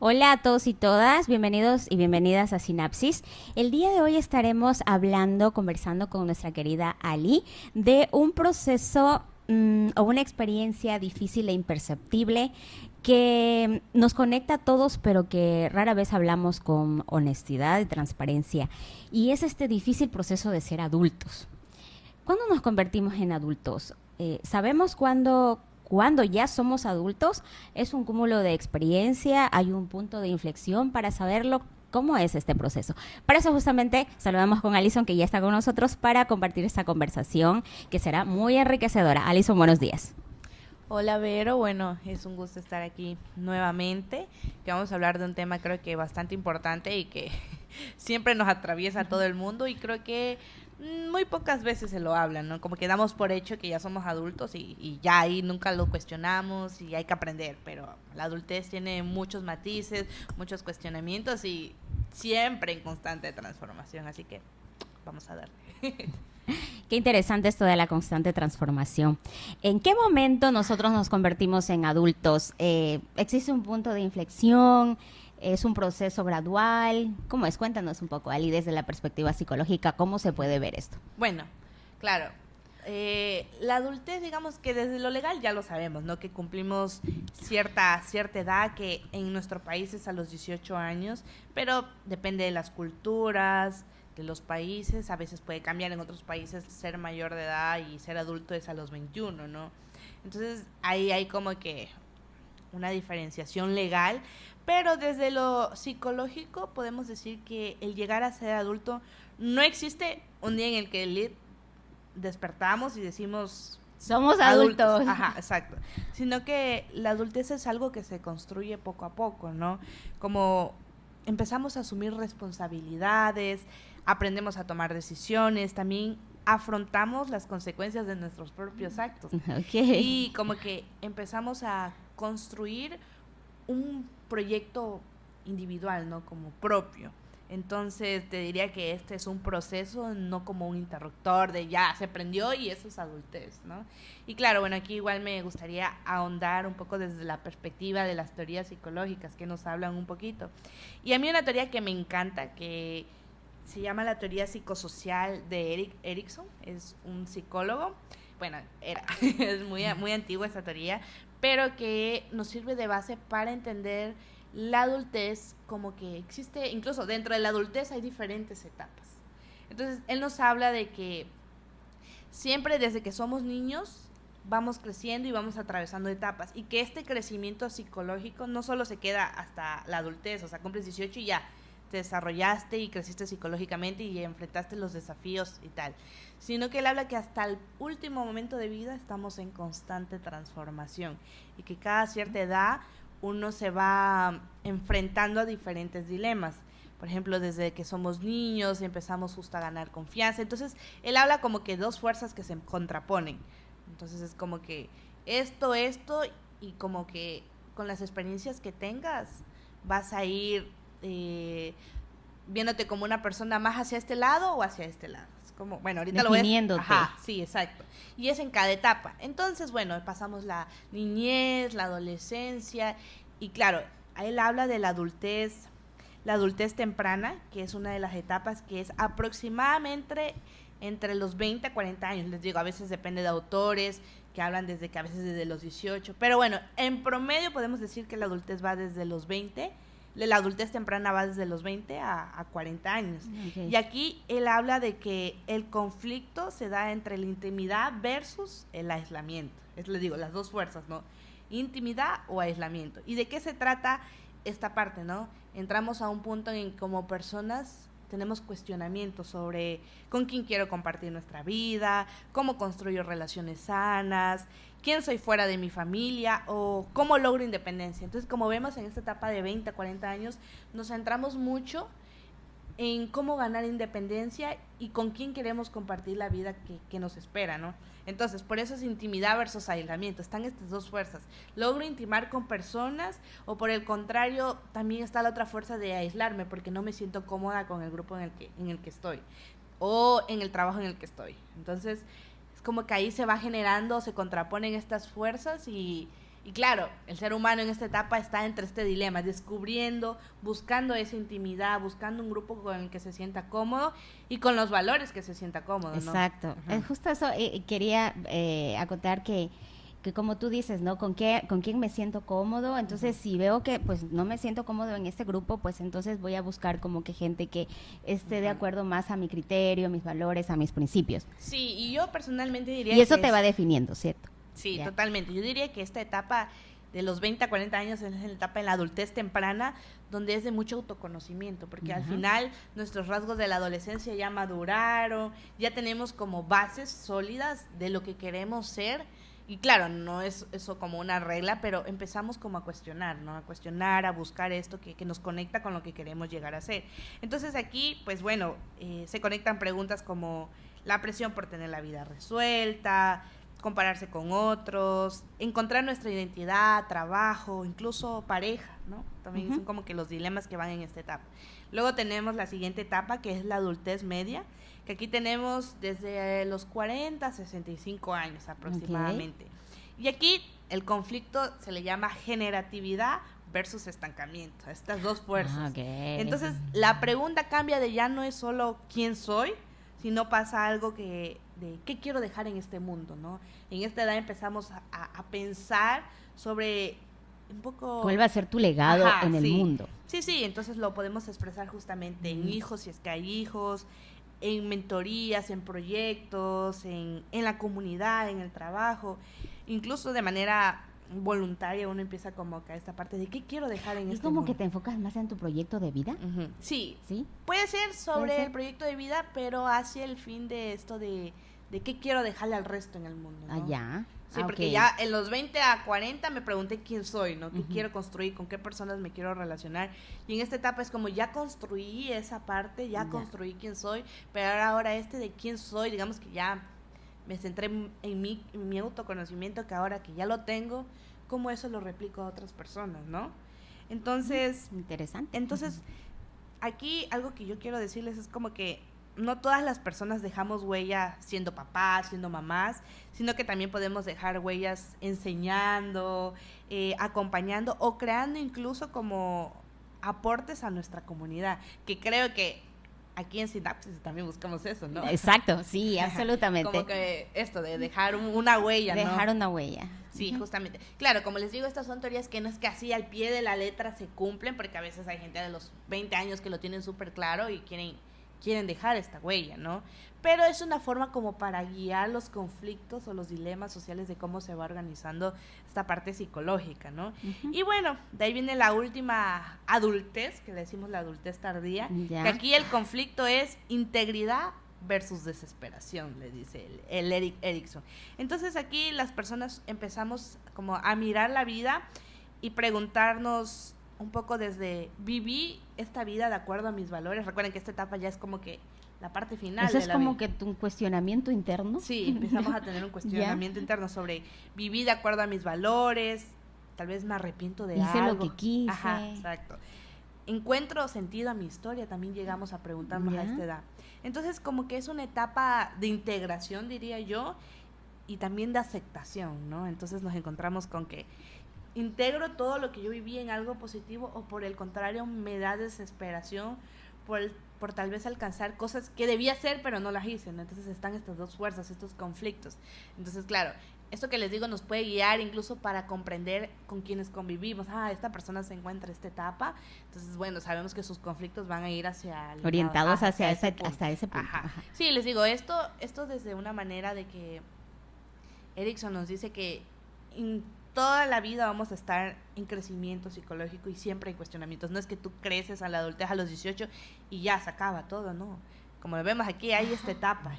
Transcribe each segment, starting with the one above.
Hola a todos y todas, bienvenidos y bienvenidas a Sinapsis. El día de hoy estaremos conversando con nuestra querida Ali de un proceso o una experiencia difícil e imperceptible que nos conecta a todos, pero que rara vez hablamos con honestidad y transparencia. Y es este difícil proceso de ser adultos. ¿Cuándo nos convertimos en adultos? ¿Sabemos cuándo ya somos adultos? ¿Es un cúmulo de experiencia? ¿Hay un punto de inflexión para saberlo? ¿Cómo es este proceso? Para eso justamente saludamos con Alison, que ya está con nosotros para compartir esta conversación que será muy enriquecedora. Alison, buenos días. Hola Vero, bueno, es un gusto estar aquí nuevamente, que vamos a hablar de un tema creo que bastante importante y que siempre nos atraviesa a todo el mundo y creo que muy pocas veces se lo hablan, ¿no? Como que damos por hecho que ya somos adultos y ya ahí nunca lo cuestionamos y hay que aprender, pero la adultez tiene muchos matices, muchos cuestionamientos y siempre en constante transformación, así que vamos a darle. Qué interesante esto de la constante transformación. ¿En qué momento nosotros nos convertimos en adultos? ¿Existe un punto de inflexión? ¿Es un proceso gradual? ¿Cómo es? Cuéntanos un poco, Ali, desde la perspectiva psicológica, ¿cómo se puede ver esto? Bueno, claro, la adultez, digamos que desde lo legal ya lo sabemos, ¿no? Que cumplimos cierta edad, que en nuestro país es a los 18 años, pero depende de las culturas, de los países, a veces puede cambiar en otros países ser mayor de edad y ser adulto es a los 21, ¿no? Entonces ahí hay como que una diferenciación legal, pero desde lo psicológico podemos decir que el llegar a ser adulto no existe un día en el que despertamos y decimos somos adultos. Ajá, exacto. Sino que la adultez es algo que se construye poco a poco, ¿no? Como empezamos a asumir responsabilidades, aprendemos a tomar decisiones, también afrontamos las consecuencias de nuestros propios actos. Okay. Y como que empezamos a construir un proyecto individual, ¿no? Como propio. Entonces te diría que este es un proceso, no como un interruptor de ya se prendió y eso es adultez, ¿no? Y claro, bueno, aquí igual me gustaría ahondar un poco desde la perspectiva de las teorías psicológicas que nos hablan un poquito. Y a mí una teoría que me encanta, que se llama la teoría psicosocial de Erik Erikson, es un psicólogo, bueno, es muy antigua esta teoría, pero que nos sirve de base para entender la adultez, como que existe, incluso dentro de la adultez hay diferentes etapas. Entonces, él nos habla de que siempre desde que somos niños vamos creciendo y vamos atravesando etapas, y que este crecimiento psicológico no solo se queda hasta la adultez, o sea, cumples 18 y ya te desarrollaste y creciste psicológicamente y enfrentaste los desafíos y tal, sino que él habla que hasta el último momento de vida estamos en constante transformación y que cada cierta edad uno se va enfrentando a diferentes dilemas. Por ejemplo, desde que somos niños empezamos justo a ganar confianza. Entonces, él habla como que dos fuerzas que se contraponen. Entonces, es como que esto, y como que con las experiencias que tengas vas a ir viéndote como una persona más hacia este lado o hacia este lado. Es como, bueno, ahorita lo ves. Ajá, sí, exacto. Y es en cada etapa. Entonces, bueno, pasamos la niñez, la adolescencia, y claro, él habla de la adultez temprana, que es una de las etapas que es aproximadamente entre los 20 a 40 años. Les digo, a veces depende de autores que hablan desde que a veces desde los 18. Pero bueno, en promedio podemos decir que la adultez va desde los 20. La adultez temprana va desde los 20 a 40 años. Okay. Y aquí él habla de que el conflicto se da entre la intimidad versus el aislamiento. Les digo, las dos fuerzas, ¿no? Intimidad o aislamiento. ¿Y de qué se trata esta parte, no? Entramos a un punto en que como personas tenemos cuestionamientos sobre con quién quiero compartir nuestra vida, cómo construyo relaciones sanas, quién soy fuera de mi familia o cómo logro independencia. Entonces, como vemos en esta etapa de 20 a 40 años, nos centramos mucho en cómo ganar independencia y con quién queremos compartir la vida que nos espera, ¿no? Entonces, por eso es intimidad versus aislamiento. Están estas dos fuerzas. Logro intimar con personas o por el contrario, también está la otra fuerza de aislarme porque no me siento cómoda con el grupo en el que estoy o en el trabajo en el que estoy. Entonces, es como que ahí se va generando, se contraponen estas fuerzas y Y claro, el ser humano en esta etapa está entre este dilema, descubriendo, buscando esa intimidad, buscando un grupo con el que se sienta cómodo y con los valores que se sienta cómodo, ¿no? Exacto. Justo eso quería acotar que como tú dices, ¿no? ¿Con quién me siento cómodo? Entonces, si veo que pues no me siento cómodo en este grupo, pues entonces voy a buscar como que gente que esté de acuerdo más a mi criterio, a mis valores, a mis principios. Sí, y yo personalmente diría y eso te va definiendo, ¿cierto? Sí, Ya. totalmente. Yo diría que esta etapa de los 20 a 40 años es la etapa en la adultez temprana, donde es de mucho autoconocimiento, porque al final nuestros rasgos de la adolescencia ya maduraron, ya tenemos como bases sólidas de lo que queremos ser. Y claro, no es eso como una regla, pero empezamos como a cuestionar, ¿no? A cuestionar, a buscar esto que nos conecta con lo que queremos llegar a ser. Entonces aquí, pues bueno, se conectan preguntas como la presión por tener la vida resuelta, compararse con otros, encontrar nuestra identidad, trabajo, incluso pareja, ¿no? También son como que los dilemas que van en esta etapa. Luego tenemos la siguiente etapa, que es la adultez media, que aquí tenemos desde los 40 a 65 años aproximadamente. Y aquí el conflicto se le llama generatividad versus estancamiento, estas dos fuerzas. Entonces, la pregunta cambia de ya no es solo quién soy, sino pasa algo de qué quiero dejar en este mundo, ¿no? En esta edad empezamos a pensar sobre un poco... ¿Cuál va a ser tu legado en el mundo? Sí, entonces lo podemos expresar justamente en hijos, si es que hay hijos, en mentorías, en proyectos, en la comunidad, en el trabajo, incluso de manera voluntaria uno empieza como que a esta parte de qué quiero dejar en este mundo. ¿Es como que te enfocas más en tu proyecto de vida? Sí, ¿Sí? Puede ser sobre el proyecto de vida, pero hacia el fin de esto de qué quiero dejarle al resto en el mundo, ¿no? Ya. Sí, porque ya en los 20 a 40 me pregunté quién soy, ¿no? ¿Qué quiero construir? ¿Con qué personas me quiero relacionar? Y en esta etapa es como ya construí esa parte, ya construí quién soy, pero ahora de quién soy, digamos que ya me centré en mi autoconocimiento, que ahora que ya lo tengo, cómo eso lo replico a otras personas, ¿no? Entonces... Interesante. Entonces, aquí algo que yo quiero decirles es como que no todas las personas dejamos huella siendo papás, siendo mamás, sino que también podemos dejar huellas enseñando, acompañando o creando incluso como aportes a nuestra comunidad, que creo que aquí en Sinapsis también buscamos eso, ¿no? Exacto, sí, absolutamente. Como que esto de dejar una huella, ¿no? Dejar una huella. Sí, justamente. Claro, como les digo, estas son teorías que no es que así al pie de la letra se cumplen, porque a veces hay gente de los 20 años que lo tienen súper claro y quieren dejar esta huella, ¿no? Pero es una forma como para guiar los conflictos o los dilemas sociales de cómo se va organizando esta parte psicológica, ¿no? Y bueno, de ahí viene la última adultez, que le decimos la adultez tardía, que aquí el conflicto es integridad versus desesperación, le dice el Erik Erikson. Entonces aquí las personas empezamos como a mirar la vida y preguntarnos un poco desde, ¿viví esta vida de acuerdo a mis valores? Recuerden que esta etapa ya es como que la parte final ¿Eso de es la como vida. que tu cuestionamiento interno? Sí, empezamos a tener un cuestionamiento interno sobre, ¿viví de acuerdo a mis valores? Tal vez me arrepiento de Hice algo. lo que quise. Ajá, exacto. ¿Encuentro sentido a mi historia? También llegamos a preguntarnos a esta edad. Entonces, como que es una etapa de integración, diría yo, y también de aceptación, ¿no? Entonces nos encontramos con que integro todo lo que yo viví en algo positivo, o por el contrario me da desesperación por tal vez alcanzar cosas que debía hacer pero no las hice, ¿no? Entonces están estas dos fuerzas, estos conflictos. Entonces, claro, esto que les digo nos puede guiar incluso para comprender con quienes convivimos. Esta persona se encuentra en esta etapa, entonces, bueno, sabemos que sus conflictos van a ir orientados hacia ese punto. Ajá. Sí, les digo, esto desde una manera de que Erikson nos dice que toda la vida vamos a estar en crecimiento psicológico y siempre en cuestionamientos. No es que tú creces a la adultez a los 18 y ya se acaba todo, no. Como lo vemos aquí, hay esta etapas.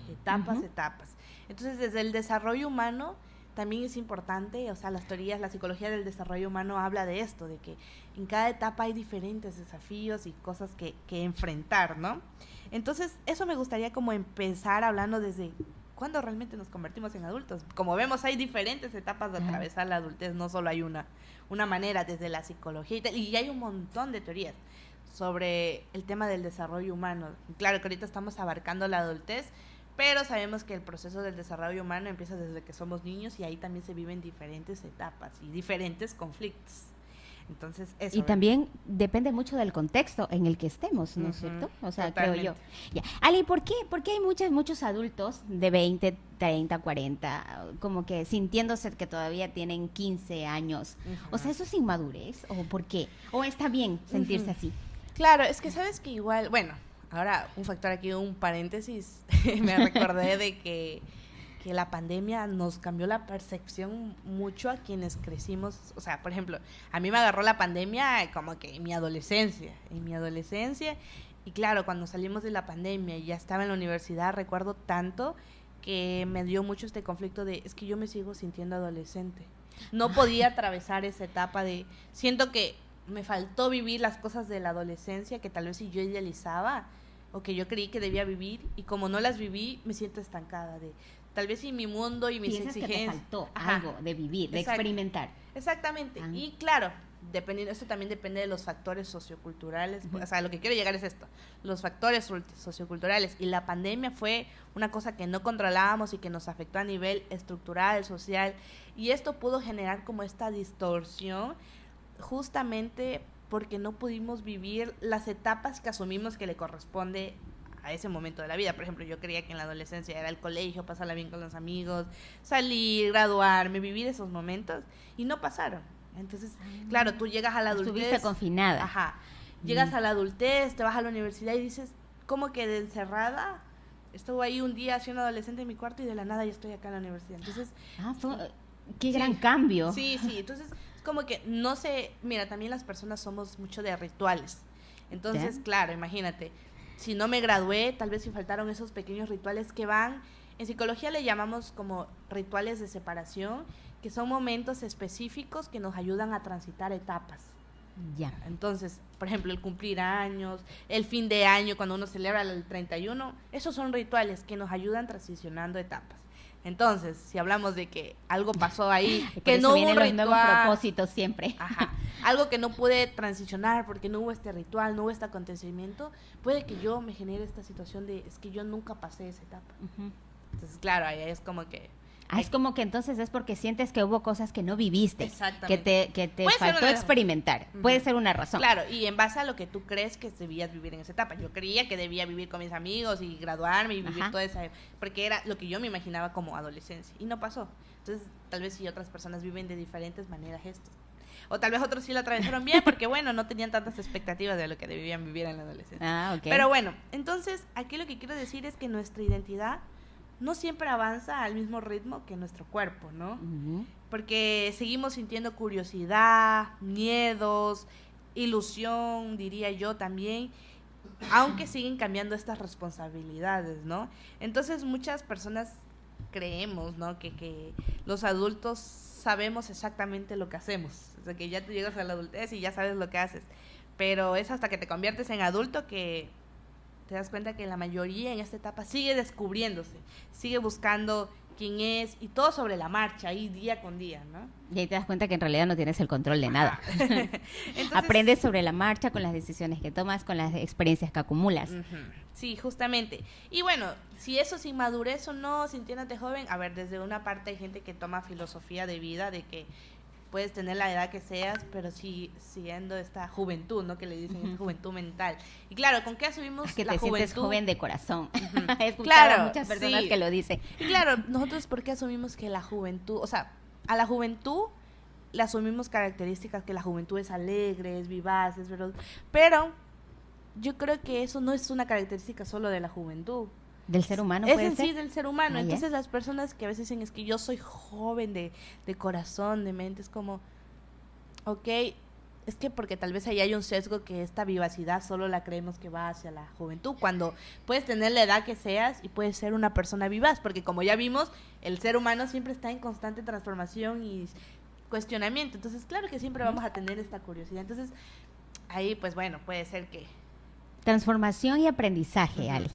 Entonces, desde el desarrollo humano también es importante, o sea, las teorías, la psicología del desarrollo humano habla de esto, de que en cada etapa hay diferentes desafíos y cosas que enfrentar, ¿no? Entonces, eso me gustaría como empezar hablando desde cuándo realmente nos convertimos en adultos. Como vemos, hay diferentes etapas de atravesar la adultez, no solo hay una manera desde la psicología y hay un montón de teorías sobre el tema del desarrollo humano. Claro que ahorita estamos abarcando la adultez, pero sabemos que el proceso del desarrollo humano empieza desde que somos niños y ahí también se viven diferentes etapas y diferentes conflictos. Entonces, eso. Y también depende mucho del contexto en el que estemos, ¿no es cierto? O sea, totalmente. creo yo. Ya. Ali, ¿por qué hay muchos adultos de 20, 30, 40, como que sintiéndose que todavía tienen 15 años? O sea, ¿eso es inmadurez? ¿O por qué? ¿O está bien sentirse así? Claro, es que sabes que igual, bueno, ahora un factor aquí, un paréntesis, me recordé de que la pandemia nos cambió la percepción mucho a quienes crecimos. O sea, por ejemplo, a mí me agarró la pandemia como que en mi adolescencia, y claro, cuando salimos de la pandemia y ya estaba en la universidad, recuerdo tanto que me dio mucho este conflicto de, es que yo me sigo sintiendo adolescente. No podía atravesar esa etapa de, siento que me faltó vivir las cosas de la adolescencia que tal vez si yo idealizaba o que yo creí que debía vivir, y como no las viví, me siento estancada de, tal vez si mi mundo y mis Piensas exigencias. que te faltó algo de vivir, de experimentar. Exactamente. Y claro, dependiendo, esto también depende de los factores socioculturales. O sea, lo que quiero llegar es esto: los factores socioculturales. Y la pandemia fue una cosa que no controlábamos y que nos afectó a nivel estructural, social. Y esto pudo generar como esta distorsión, justamente porque no pudimos vivir las etapas que asumimos que le corresponde a ese momento de la vida. Por ejemplo, yo creía que en la adolescencia era el colegio, pasarla bien con los amigos, salir, graduarme, vivir esos momentos, y no pasaron. Entonces, claro, tú llegas a la adultez. Estuviste confinada. Ajá. Llegas a la adultez, te vas a la universidad y dices, ¿cómo que de encerrada? Estuve ahí un día siendo adolescente en mi cuarto y de la nada ya estoy acá en la universidad. Entonces, qué gran cambio. Sí, entonces es como que no sé, mira, también las personas somos mucho de rituales. Entonces, claro, imagínate, si no me gradué, tal vez si faltaron esos pequeños rituales que van, en psicología le llamamos como rituales de separación, que son momentos específicos que nos ayudan a transitar etapas. Ya. Entonces, por ejemplo, el cumplir años, el fin de año, cuando uno celebra el 31, esos son rituales que nos ayudan transicionando etapas. Entonces, si hablamos de que algo pasó ahí, que no hubo un ritual, nuevos propósitos siempre. Ajá, algo que no pude transicionar porque no hubo este ritual, no hubo este acontecimiento, puede que yo me genere esta situación de, es que yo nunca pasé esa etapa. Entonces, claro, ahí es como que... Es como que entonces es porque sientes que hubo cosas que no viviste, exactamente, que te faltó experimentar. Puede ser una razón. Claro, y en base a lo que tú crees que debías vivir en esa etapa. Yo creía que debía vivir con mis amigos y graduarme y vivir toda esa... Porque era lo que yo me imaginaba como adolescencia, y no pasó. Entonces, tal vez si otras personas viven de diferentes maneras esto. O tal vez otros sí lo atravesaron bien porque, bueno, no tenían tantas expectativas de lo que debían vivir en la adolescencia. Okay. Pero bueno, entonces, aquí lo que quiero decir es que nuestra identidad no siempre avanza al mismo ritmo que nuestro cuerpo, ¿no? Porque seguimos sintiendo curiosidad, miedos, ilusión, diría yo también, aunque siguen cambiando estas responsabilidades, ¿no? Entonces muchas personas creemos, ¿no? Que los adultos sabemos exactamente lo que hacemos. O sea, que ya tú llegas a la adultez y ya sabes lo que haces. Pero es hasta que te conviertes en adulto que te das cuenta que la mayoría en esta etapa sigue descubriéndose, sigue buscando quién es, y todo sobre la marcha, ahí día con día, ¿no? Y ahí te das cuenta que en realidad no tienes el control de nada. Entonces, aprendes sobre la marcha, con las decisiones que tomas, con las experiencias que acumulas. Sí, justamente. Y bueno, si eso es inmadurez o no, sintiéndote joven, a ver, desde una parte hay gente que toma filosofía de vida, de que puedes tener la edad que seas, pero sí siguiendo esta juventud, ¿no? Que le dicen esta juventud mental. Y claro, ¿con qué asumimos que la te juventud? Sientes joven de corazón. He escuchado Claro, a muchas personas que lo dicen. Y claro, nosotros ¿por qué asumimos que la juventud, o sea, a la juventud le asumimos características que la juventud es alegre, es vivaz, es verdad, pero yo creo que eso no es una característica solo de la juventud. ¿Del ser humano es puede en ser? sí del ser humano. Entonces las personas que a veces dicen es que yo soy joven de corazón, de mente, es como, ok, es que porque tal vez ahí hay un sesgo que esta vivacidad solo la creemos que va hacia la juventud, cuando puedes tener la edad que seas y puedes ser una persona vivaz, porque como ya vimos, el ser humano siempre está en constante transformación y cuestionamiento. Entonces, claro que siempre vamos a tener esta curiosidad. Entonces, ahí, pues bueno, puede ser que... Transformación y aprendizaje, Ale.